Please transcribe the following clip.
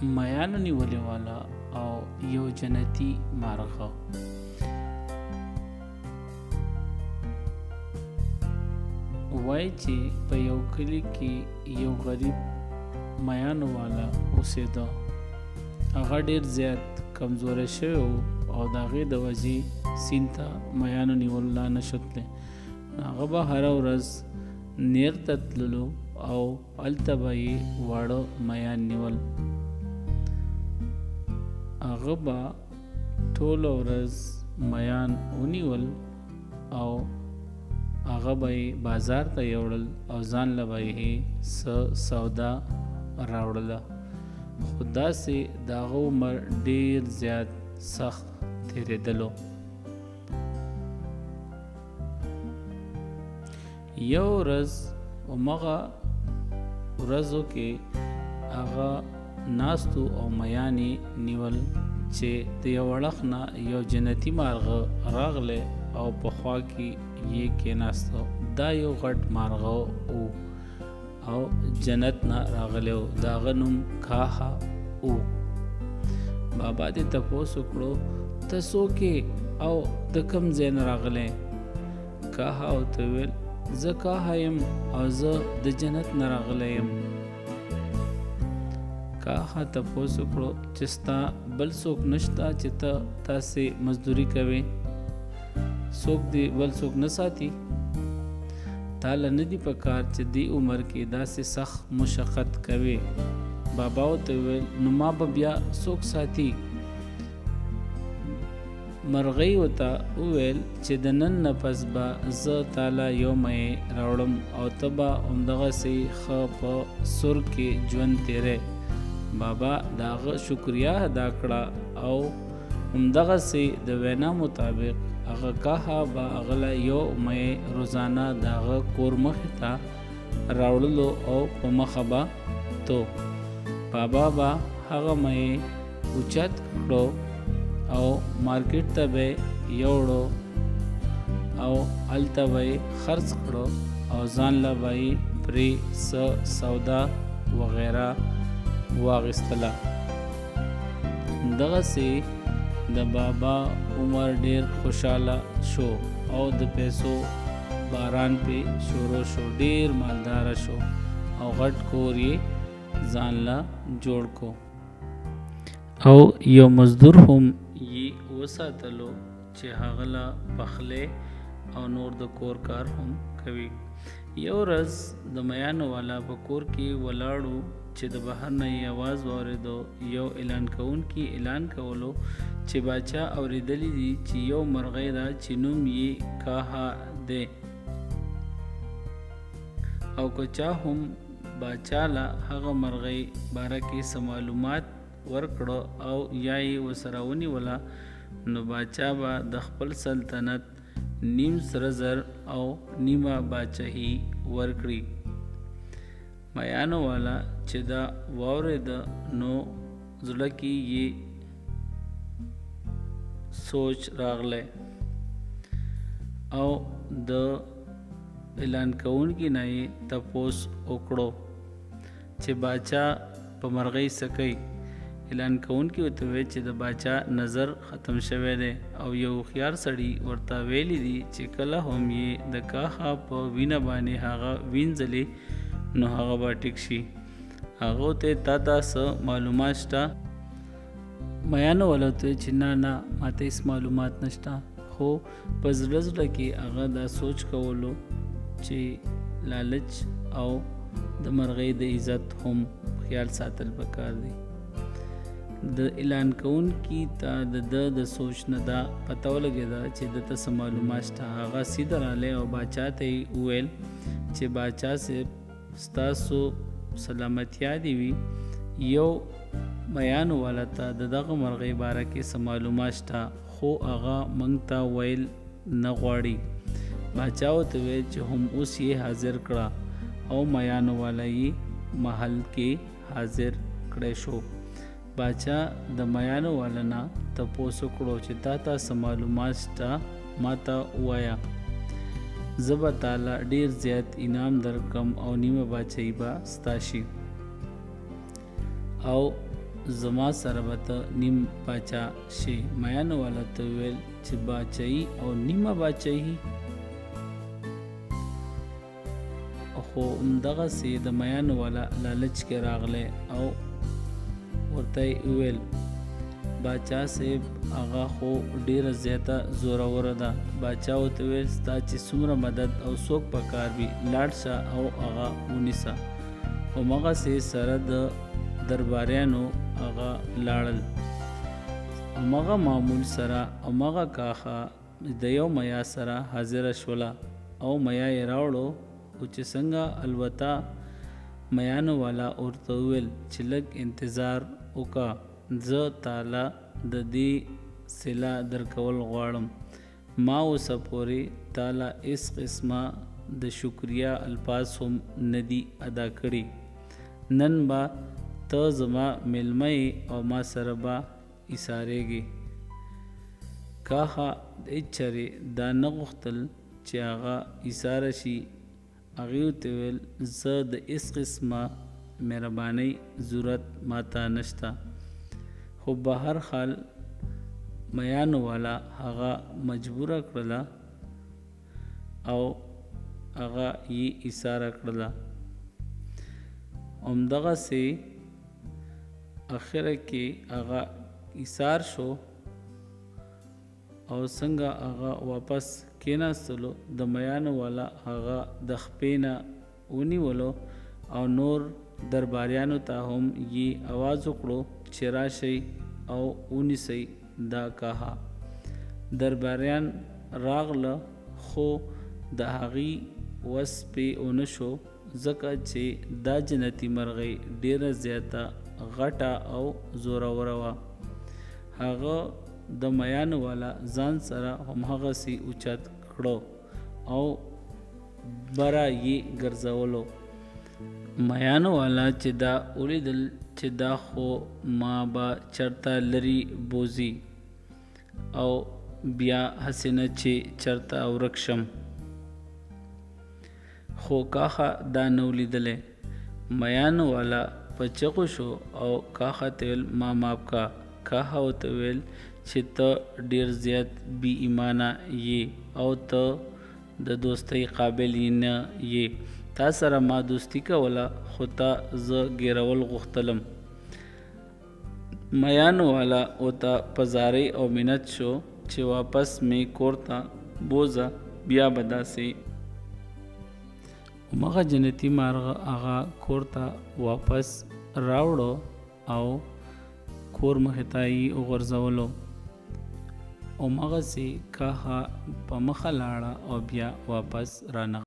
میانو نیولې والا او یو جنتی مارغه. وای چې په یو کلی کې یو غریب میانو والا اوسېده. هغه ډیر زیات کمزوری شوی او د هغې د وجې سیند ته میانو نیولو لا نشو تللی. هغه به هره ورځ نیر ته تللو او هلته به یې واړه میان نیول. هغه به ټوله ورځ میان ونیول او هغه به یې بازار ته یوړل او ځان له به یې څه سودا راوړله. خو داسې د هغه عمر ډیر زیات سخت تېرېدلو. یو ورځ همغه ورځو کې هغه ناستو او میانې نیول چې د یو اړخ نه یو جنتي مارغه راغلی او په خوا کې یې کېناستو. دا یو غټ مارغه و او جنت نه راغلی و. د هغه نوم کاهه و. بابا دې تپوس وکړو ته څوک یې او د کوم ځای نه راغلی؟ کاهه ورته وویل زه کاهه یم او زه د جنت نه راغلی یم. کاهه تپوس وکړو چې ستا بل څوک نشته چې ته تاسې مزدوري کوې؟ څوک دې بل څوک نه ساتي؟ تاله نه دي په کار چې دې عمر کې داسې سخت مشقت کوې؟ بابا ورته وویل نو ما به بیا څوک ساتي؟ مرغۍ ورته وویل چې د نن نه پس به زه تاله یو مۍ راوړم او ته به همدغسې ښه په سر کې ژوند تېری. بابا د هغه شکریا ادا کړه او همدغسې د وینا مطابق هغه کاهه به هغه له یو مۍ روزانه د هغه کور مخې ته راوړلو او په مخه به تو. بابا به هغه مۍ اوچت کړو او مارکیټ ته به یوړو او هلته به یې خرڅ کړو او ځان له به یې پرې څه سودا وغیره واغېستله. دغسې د بابا عمر ډیر خوشحاله شو او د پیسو باران پې شروع شو. ډیر مالداره شو او غټ کور یې ځان له جوړ کو او یو مزدور هم یې وساتلو چې هغه له پخلی او نور د کور کار هم کوي. یو ورځ د میانو والا په کور کې ولاړو چې د بهر نه یې اواز واورېدو. یو اعلان کوونکي اعلان کولو چې باچا اورېدلی دي چې یو مرغۍ ده چې نوم یې کاهه دی او که چا هم باچا له هغه مرغۍ باره کې څه معلومات ورکړه او یا یې ورسره ونیوله نو باچا به د خپل سلطنت نیم سره زر او نیمه باچاهي ورکړي. میانو والا چې دا واورېده نو زړه کې یې سوچ راغلی او د اعلان کوونکي نه یې تپوس وکړو چې باچا په مرغۍ څه کوي. اعلان کوونکي ورته وویل چې د باچا نظر ختم شوی دی او یو هوښیار سړي ورته ویلي دي چې کله هم یې د کاهه په وینه باندې هغه وینځلې نو هغه به ټیک شي. هغه ته تا څه معلومات شته؟ میانو والا ورته چې نه ماته هېڅ معلومات نشته. خو په زړه زړه کې هغه دا سوچ کولو چې لالچ او د مرغۍ د عزت هم خیال ساتل پکار دی. د اعلان کوونکي ته د سوچ نه دا پته ولګېده چې دته څه معلومات شته. هغه سیده رالی او باچا ته یې وویل چې باچا صاحب ستاسو سلامتیا دې وي. یو میانو والا ته د دغه مرغۍ باره کې څه معلومات شته خو هغه موږ ته ویل نه غواړي. باچا ورته وویل چې هم اوس یې حاضر کړه او میانو والا یې محل کې حاضر کړی شو. باچا د میانو والا نه تپوس وکړو چې تا څه معلومات شته ما ته ووایه. زه به تاله ډیر زیات انعام درکم او نیمه باچاهي به ستا شي. او زما سره به ته نیم باچا شي. میانو والا ته ویل چې باچایي او نیمه باچایي، خو همدغسې د میانو والا لالچ کې راغلی او ورته یې وویل باچا صاحب هغه خو ډیره زیاته زوروره ده. باچا ورته وویل ستا چې څومره مدد او څوک پکار وي لاړ شه او هغه ونیسه. همغسې سره د درباریانو هغه لاړل. همغه معمول سره همغه کاخه د یو میا سره حاضره شوله او میا یې راوړو. او چې څنګه البته میانو والا ورته وویل چې لږ انتظار وکړه، زه تاله د دې صله درکول غواړم. ما اوسه پورې تاله هېڅ قسمه د شکریا الفاظ هم نه دي ادا کړي. نن به ته زما میلمه یې او ما سره به ایسارېږي. کاخه هېڅ چرې دا نه غوښتل چې هغه ایساره شي. هغې ورته ویل زه د هېڅ قسمه مهربانۍ ضرورت ماته نشته. خو به هر حال میانو والا هغه مجبوره کړله او هغه یې ایساره کړله. همدغسې اخره کې هغه ایسار شو او څنګه هغه واپس کېناستلو د میانو والا هغه د خپې نه ونیولو او نور درباریانو ته هم یې اواز وکړو چې راشئ او ونیسئ دا کاخه. درباریان راغله خو د هغې وس پې ونه شو ځکه چې دا جنتي مرغۍ ډیره زیاته غټه او زوروره وه. هغه د میانو والا ځان سره همهغسې اوچت کړو او بره یې ګرځولو. میانو والا چې دا ولیدل چې دا خو ما به چرته لرې بوځي او بیا هسې نه چې چرته ورک شم. خو کاخه دا نه ولیدلی. میانو والا په چغو شو او کاخه ته ویل ما معاف کا. کاخه ورته ویل چې ته ډیر زیات بی ایمانه یې او ته د دوستۍ قابل یې نه یې. تا سره ما دوستی کوله خو تا زه ګیرول غوښتلم. میانو والا ورته په زارۍ او منت شو چې واپس مې کور ته بوځه، بیا به داسې. همغه جنتي مارغه هغه کور ته واپس راوړو او کور مخې ته یې وغورځولو. همغسې کاخه په مخه لاړه او بیا واپس رانغله.